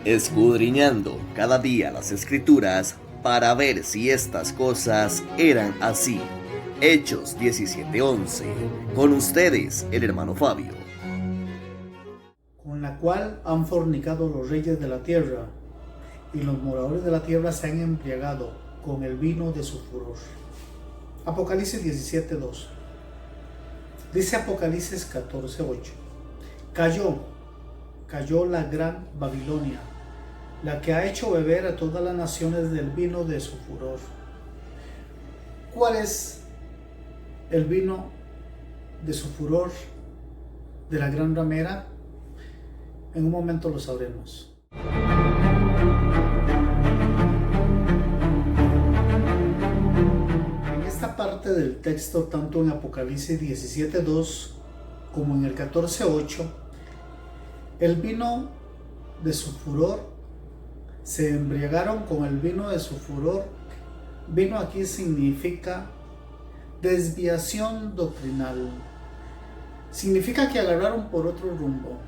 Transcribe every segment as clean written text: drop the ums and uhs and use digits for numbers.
escudriñando cada día las Escrituras para ver si estas cosas eran así. Hechos 17:11. Con ustedes, el hermano Fabio. Con la cual han fornicado los reyes de la tierra, y los moradores de la tierra se han embriagado con el vino de su furor. Apocalipsis 17:2. Dice Apocalipsis 14:8. Cayó la gran Babilonia, la que ha hecho beber a todas las naciones del vino de su furor. ¿Cuál es el vino de su furor de la gran ramera? En un momento lo sabremos. En esta parte del texto, tanto en Apocalipsis 17:2 como en el 14:8, el vino de su furor, se embriagaron con el vino de su furor. Vino aquí significa desviación doctrinal. Significa que agarraron por otro rumbo,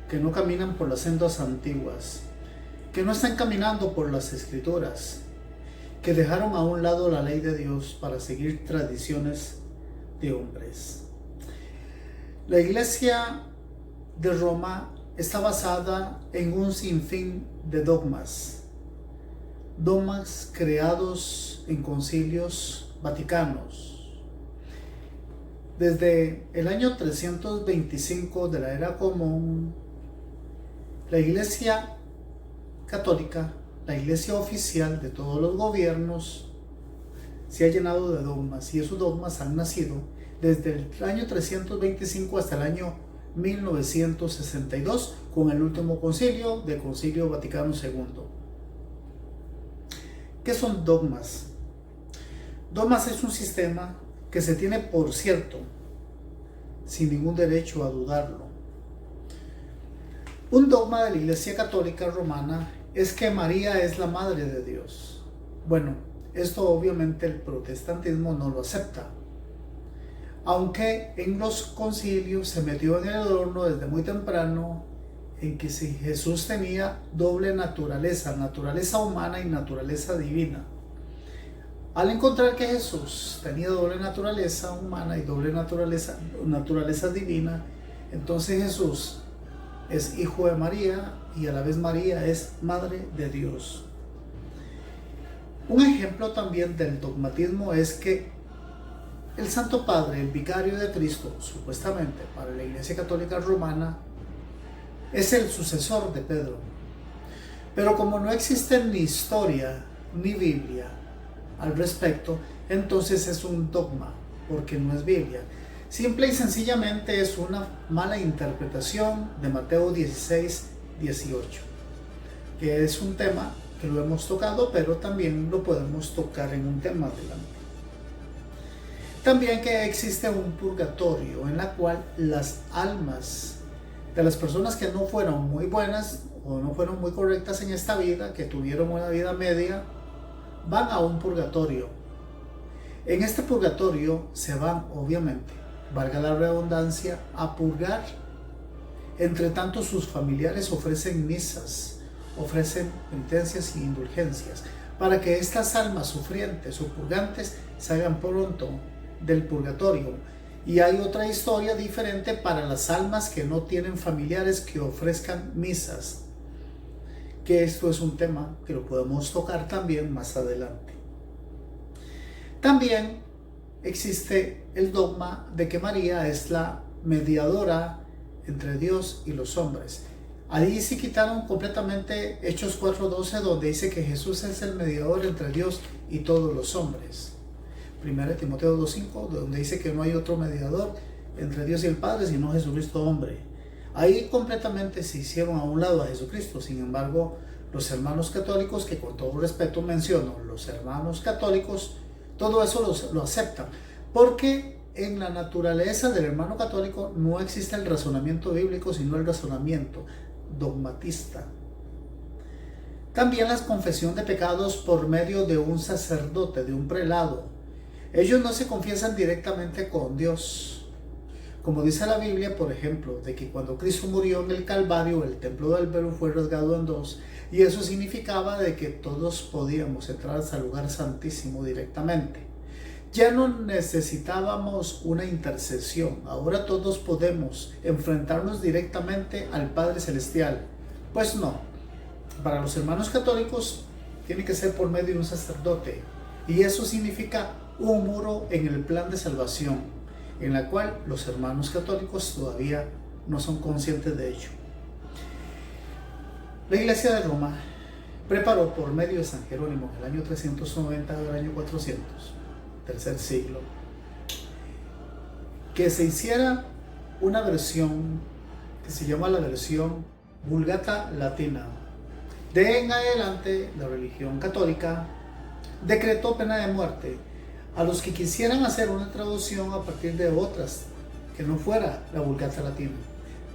que no caminan por las sendas antiguas, que no están caminando por las Escrituras, que dejaron a un lado la ley de Dios para seguir tradiciones de hombres. La iglesia de Roma está basada en un sinfín de dogmas creados en concilios vaticanos. Desde el año 325 de la era común, la iglesia católica, la iglesia oficial de todos los gobiernos, se ha llenado de dogmas, y esos dogmas han nacido desde el año 325 hasta el año 1962 con el último concilio del Concilio Vaticano II. ¿Qué son dogmas? Dogmas es un sistema que se tiene por cierto, sin ningún derecho a dudarlo. Un dogma de la Iglesia Católica Romana es que María es la Madre de Dios. Bueno, esto obviamente el protestantismo no lo acepta, aunque en los concilios se metió en el horno desde muy temprano en que si Jesús tenía doble naturaleza, naturaleza humana y naturaleza divina. Al encontrar que Jesús tenía doble naturaleza humana y doble naturaleza divina, entonces Jesús es hijo de María y a la vez María es madre de Dios. Un ejemplo también del dogmatismo es que el Santo Padre, el vicario de Cristo, supuestamente para la Iglesia Católica Romana, es el sucesor de Pedro. Pero como no existe ni historia ni Biblia al respecto, entonces es un dogma, porque no es Biblia. Simple y sencillamente es una mala interpretación de Mateo 16:18, que es un tema que lo hemos tocado, pero también lo podemos tocar en un tema adelante. También que existe un purgatorio en la cual las almas de las personas que no fueron muy buenas o no fueron muy correctas en esta vida, que tuvieron una vida media, van a un purgatorio. En este purgatorio se van, obviamente, valga la redundancia, a purgar. Entre tanto, sus familiares ofrecen misas, ofrecen penitencias y indulgencias para que estas almas sufrientes o purgantes salgan pronto del purgatorio. Y hay otra historia diferente para las almas que no tienen familiares que ofrezcan misas, que esto es un tema que lo podemos tocar también más adelante. También existe el dogma de que María es la mediadora entre Dios y los hombres. Ahí sí quitaron completamente Hechos 4:12, donde dice que Jesús es el mediador entre Dios y todos los hombres. 1 Timoteo 2:5, donde dice que no hay otro mediador entre Dios y el Padre sino Jesucristo hombre. Ahí completamente se hicieron a un lado a Jesucristo. Sin embargo, los hermanos católicos, que con todo respeto menciono, los hermanos católicos, todo eso lo aceptan, porque en la naturaleza del hermano católico no existe el razonamiento bíblico, sino el razonamiento dogmatista. También la confesión de pecados por medio de un sacerdote, de un prelado. Ellos no se confiesan directamente con Dios, Como dice la Biblia, por ejemplo, de que cuando Cristo murió en el Calvario, el templo del velo fue rasgado en dos, y eso significaba de que todos podíamos entrar al lugar santísimo directamente. Ya no necesitábamos una intercesión, ahora todos podemos enfrentarnos directamente al Padre Celestial. Pues no, para los hermanos católicos tiene que ser por medio de un sacerdote, y eso significa un muro en el plan de salvación, en la cual los hermanos católicos todavía no son conscientes de ello. La Iglesia de Roma preparó por medio de San Jerónimo en el año 390 del año 400, tercer siglo, que se hiciera una versión que se llama la versión Vulgata Latina. De en adelante, la religión católica decretó pena de muerte a los que quisieran hacer una traducción a partir de otras que no fuera la Vulgata Latina.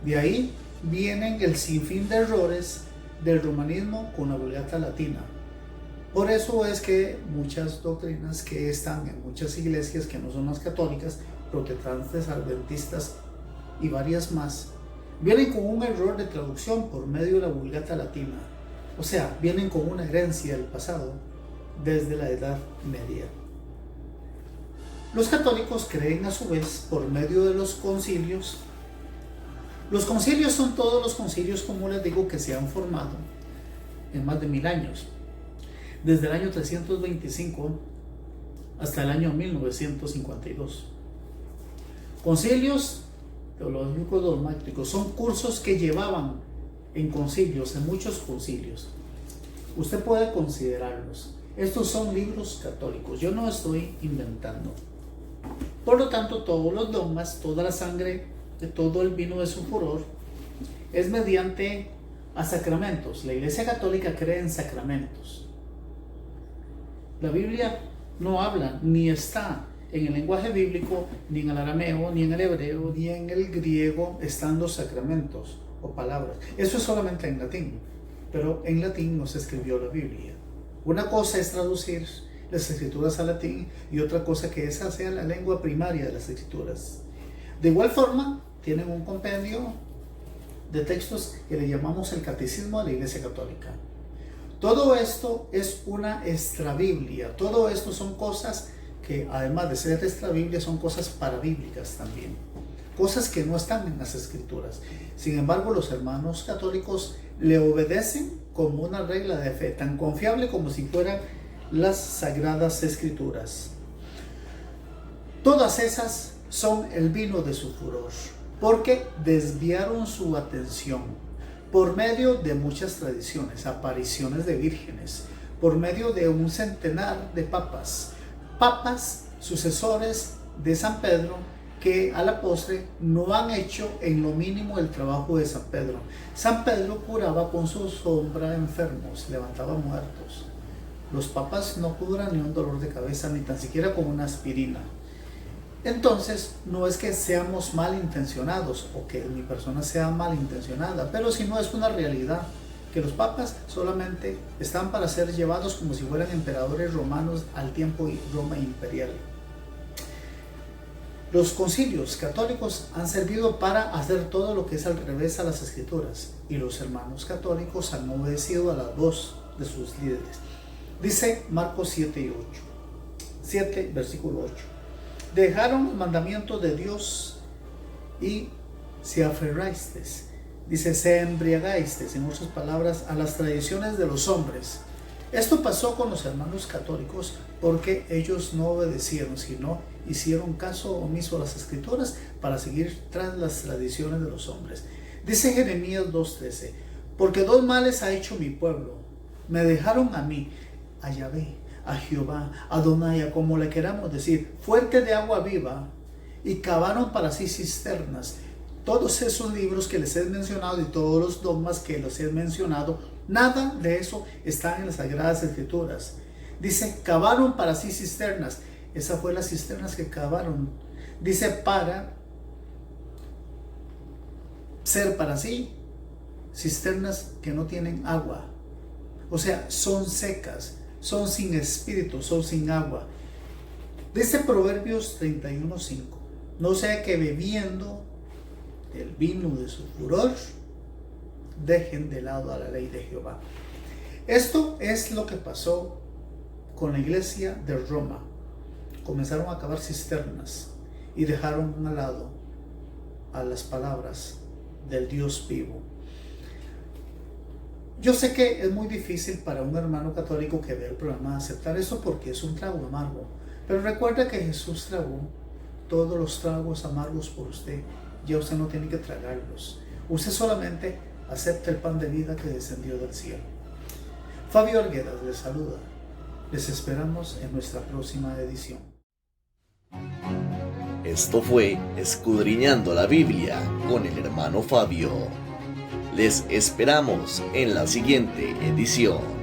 De ahí vienen el sinfín de errores del romanismo con la Vulgata Latina. Por eso es que muchas doctrinas que están en muchas iglesias que no son las católicas, protestantes, adventistas y varias más, vienen con un error de traducción por medio de la Vulgata Latina. O sea, vienen con una herencia del pasado desde la Edad Media. Los católicos creen a su vez por medio de los concilios. Los concilios son todos los concilios, como les digo, que se han formado en más de 1000 años, desde el año 325 hasta el año 1952. Concilios teológicos dogmáticos son cursos que llevaban en concilios, en muchos concilios. Usted puede considerarlos. Estos son libros católicos, yo no estoy inventando. Por lo tanto, todos los dogmas, toda la sangre de todo el vino de su furor es mediante a sacramentos. La Iglesia Católica cree en sacramentos. La Biblia no habla ni está en el lenguaje bíblico, ni en el arameo, ni en el hebreo, ni en el griego están los sacramentos o palabras. Eso es solamente en latín, pero en latín no se escribió la Biblia. Una cosa es traducir las escrituras al latín y otra cosa que esa sea la lengua primaria de las escrituras. De igual forma, tienen un compendio de textos que le llamamos el Catecismo de la Iglesia Católica. Todo esto es una extrabiblia. Todo esto son cosas que, además de ser extrabiblia, son cosas parabíblicas también. Cosas que no están en las escrituras. Sin embargo, los hermanos católicos le obedecen como una regla de fe, tan confiable como si fueran las sagradas escrituras. Todas esas son el vino de su furor, porque desviaron su atención por medio de muchas tradiciones, apariciones de vírgenes, por medio de un centenar de papas, sucesores de San Pedro, que a la postre no han hecho en lo mínimo el trabajo de San Pedro. San Pedro curaba con su sombra enfermos, levantaba muertos. Los papas no curan ni un dolor de cabeza, ni tan siquiera con una aspirina. Entonces, no es que seamos malintencionados o que mi persona sea malintencionada, pero si no es una realidad, que los papas solamente están para ser llevados como si fueran emperadores romanos al tiempo Roma imperial. Los concilios católicos han servido para hacer todo lo que es al revés a las escrituras, y los hermanos católicos han obedecido a la voz de sus líderes. Dice Marcos 7, versículo 8. Dejaron el mandamiento de Dios y se aferrasteis. Dice, se embriagasteis, en otras palabras, a las tradiciones de los hombres. Esto pasó con los hermanos católicos porque ellos no obedecieron, sino hicieron caso omiso a las escrituras para seguir tras las tradiciones de los hombres. Dice Jeremías 2:13, porque dos males ha hecho mi pueblo. Me dejaron a mí, a Yahvé, a Jehová, a Adonai, como le queramos decir, fuente de agua viva, y cavaron para sí cisternas. Todos esos libros que les he mencionado y todos los dogmas que les he mencionado, nada de eso está en las Sagradas Escrituras. Dice, cavaron para sí cisternas. Esa fue las cisternas que cavaron. Dice, para ser para sí cisternas que no tienen agua. O sea, son secas, son sin espíritu, son sin agua. Dice Proverbios 31:5. no sea que bebiendo del vino de su furor dejen de lado a la ley de Jehová. Esto es lo que pasó con la iglesia de Roma. Comenzaron a cavar cisternas y dejaron a lado a las palabras del Dios vivo. Yo sé que es muy difícil para un hermano católico que ve el programa aceptar eso porque es un trago amargo, pero recuerda que Jesús tragó todos los tragos amargos por usted. Ya usted no tiene que tragarlos. Usted solamente acepta el pan de vida que descendió del cielo. Fabio Arguedas les saluda. Les esperamos en nuestra próxima edición. Esto fue Escudriñando la Biblia con el hermano Fabio. Les esperamos en la siguiente edición.